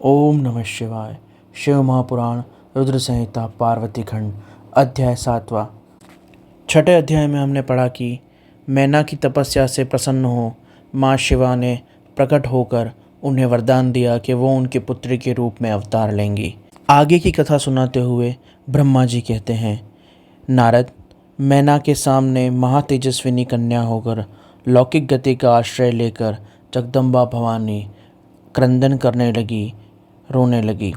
ओम नमः शिवाय। शिव महापुराण रुद्र संहिता पार्वती खंड अध्याय 7वां। छठे अध्याय में हमने पढ़ा कि मैना की तपस्या से प्रसन्न हो माँ शिवा ने प्रकट होकर उन्हें वरदान दिया कि वो उनके पुत्री के रूप में अवतार लेंगी। आगे की कथा सुनाते हुए ब्रह्मा जी कहते हैं, नारद, मैना के सामने महातेजस्विनी कन्या होकर लौकिक गति का आश्रय लेकर जगदम्बा भवानी क्रंदन करने लगी, रोने लगी।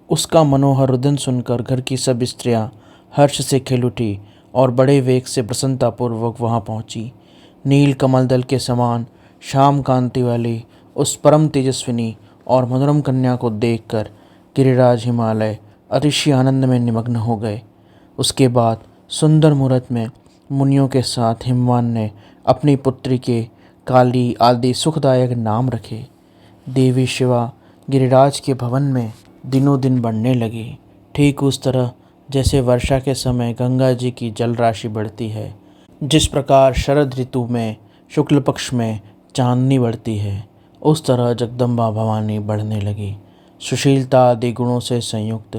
उसका मनोहर रुदन सुनकर घर की सब स्त्रियां हर्ष से खिल उठी और बड़े वेग से प्रसन्नतापूर्वक वहां पहुंची। नील कमल दल के समान श्याम कांति वाली उस परम तेजस्विनी और मनोरम कन्या को देखकर गिरिराज हिमालय अतिशय आनंद में निमग्न हो गए। उसके बाद सुंदर मुहूर्त में मुनियों के साथ हिमवान ने अपनी पुत्री के काली आदि सुखदायक नाम रखे। देवी शिवा गिरिराज के भवन में दिनों दिन बढ़ने लगी, ठीक उस तरह जैसे वर्षा के समय गंगा जी की जल राशि बढ़ती है। जिस प्रकार शरद ऋतु में शुक्ल पक्ष में चांदनी बढ़ती है, उस तरह जगदम्बा भवानी बढ़ने लगी। सुशीलता आदि गुणों से संयुक्त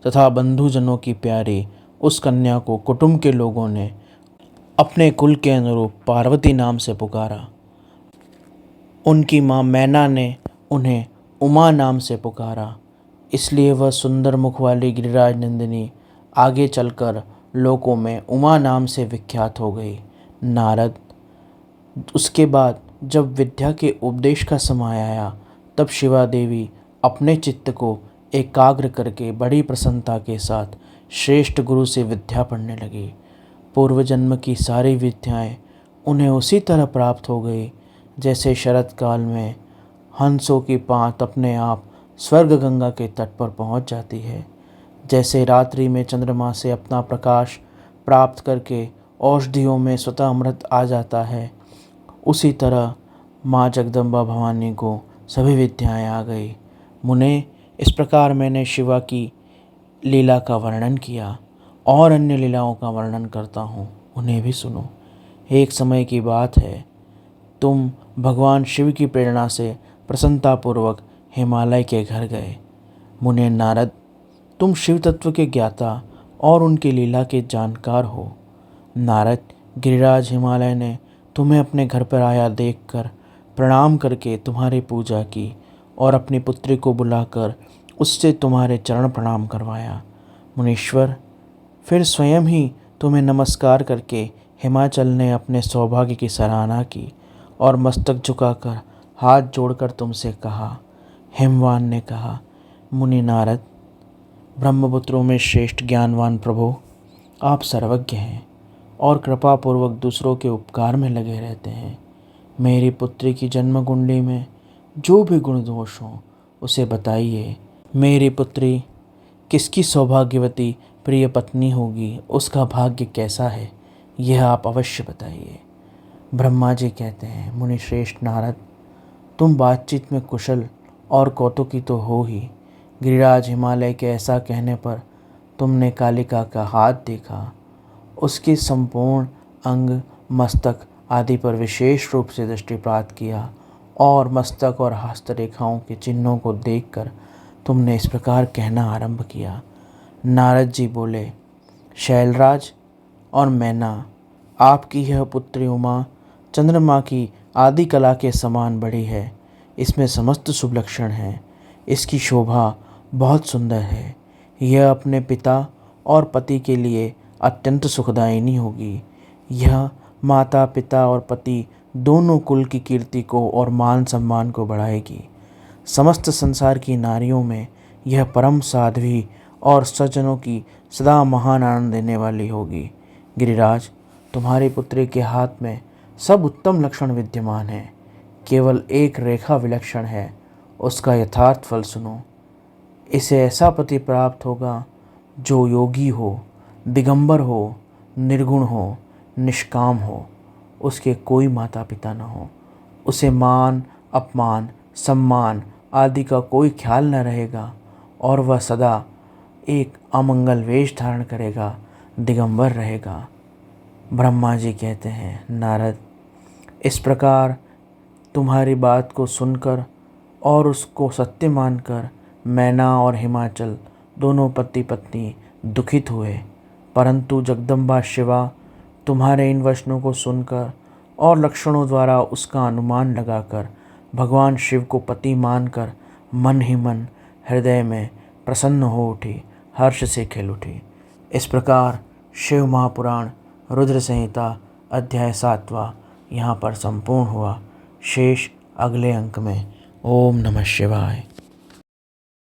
तथा बंधुजनों की प्यारी उस कन्या को कुटुंब के लोगों ने अपने कुल के अनुरूप पार्वती नाम से पुकारा। उनकी माँ मैना ने उन्हें उमा नाम से पुकारा, इसलिए वह सुंदर मुख वाली गिरिराज नंदिनी आगे चलकर लोकों में उमा नाम से विख्यात हो गई। नारद, उसके बाद जब विद्या के उपदेश का समय आया, तब शिवा देवी अपने चित्त को एकाग्र करके बड़ी प्रसन्नता के साथ श्रेष्ठ गुरु से विद्या पढ़ने लगी। पूर्व जन्म की सारी विद्याएं उन्हें उसी तरह प्राप्त हो गई जैसे शरत काल में हंसों की पात अपने आप स्वर्ग गंगा के तट पर पहुंच जाती है, जैसे रात्रि में चंद्रमा से अपना प्रकाश प्राप्त करके औषधियों में स्वतः अमृत आ जाता है। उसी तरह माँ जगदम्बा भवानी को सभी विद्याएं आ गई। मुने, इस प्रकार मैंने शिवा की लीला का वर्णन किया और अन्य लीलाओं का वर्णन करता हूँ, उन्हें भी सुनो। एक समय की बात है, तुम भगवान शिव की प्रेरणा से प्रसन्नतापूर्वक हिमालय के घर गए। मुने नारद, तुम शिव तत्व के ज्ञाता और उनकी लीला के जानकार हो। नारद, गिरिराज हिमालय ने तुम्हें अपने घर पर आया देखकर प्रणाम करके तुम्हारी पूजा की और अपनी पुत्री को बुलाकर उससे तुम्हारे चरण प्रणाम करवाया। मुनीश्वर, फिर स्वयं ही तुम्हें नमस्कार करके हिमाचल ने अपने सौभाग्य की सराहना की और मस्तक झुकाकर हाथ जोड़कर तुमसे कहा। हिमवान ने कहा, मुनि नारद, ब्रह्मपुत्रों में श्रेष्ठ ज्ञानवान प्रभु, आप सर्वज्ञ हैं और कृपापूर्वक दूसरों के उपकार में लगे रहते हैं। मेरी पुत्री की जन्म कुंडली में जो भी गुण दोष हों उसे बताइए। मेरी पुत्री किसकी सौभाग्यवती प्रिय पत्नी होगी, उसका भाग्य कैसा है, यह आप अवश्य बताइए। ब्रह्मा जी कहते हैं, मुनि श्रेष्ठ नारद, तुम बातचीत में कुशल और कौतुकी तो हो ही। गिरिराज हिमालय के ऐसा कहने पर तुमने कालिका का हाथ देखा, उसके संपूर्ण अंग, मस्तक आदि पर विशेष रूप से दृष्टिपात किया और मस्तक और हस्तरेखाओं के चिन्हों को देखकर तुमने इस प्रकार कहना आरंभ किया। नारद जी बोले, शैलराज और मैना, आपकी यह पुत्री उमा चंद्रमा की आदि कला के समान बड़ी है। इसमें समस्त शुभ लक्षण हैं। इसकी शोभा बहुत सुंदर है। यह अपने पिता और पति के लिए अत्यंत सुखदायिनी होगी। यह माता, पिता और पति दोनों कुल की कीर्ति को और मान सम्मान को बढ़ाएगी। समस्त संसार की नारियों में यह परम साध्वी और सज्जनों की सदा महान आनंद देने वाली होगी। गिरिराज, तुम्हारी पुत्री के हाथ में सब उत्तम लक्षण विद्यमान हैं, केवल एक रेखा विलक्षण है। उसका यथार्थ फल सुनो। इसे ऐसा पति प्राप्त होगा जो योगी हो, दिगंबर हो, निर्गुण हो, निष्काम हो, उसके कोई माता पिता न हो, उसे मान, अपमान, सम्मान आदि का कोई ख्याल न रहेगा और वह सदा एक अमंगल वेश धारण करेगा, दिगंबर रहेगा। ब्रह्मा जी कहते हैं, नारद, इस प्रकार तुम्हारी बात को सुनकर और उसको सत्य मानकर मैना और हिमाचल दोनों पति पत्नी दुखित हुए, परंतु जगदम्बा शिवा तुम्हारे इन वचनों को सुनकर और लक्षणों द्वारा उसका अनुमान लगाकर भगवान शिव को पति मानकर मन ही मन हृदय में प्रसन्न हो उठी, हर्ष से खिल उठी। इस प्रकार शिव महापुराण रुद्र संहिता अध्याय 7वां यहाँ पर संपूर्ण हुआ। शेष अगले अंक में। ओम नमः शिवाय।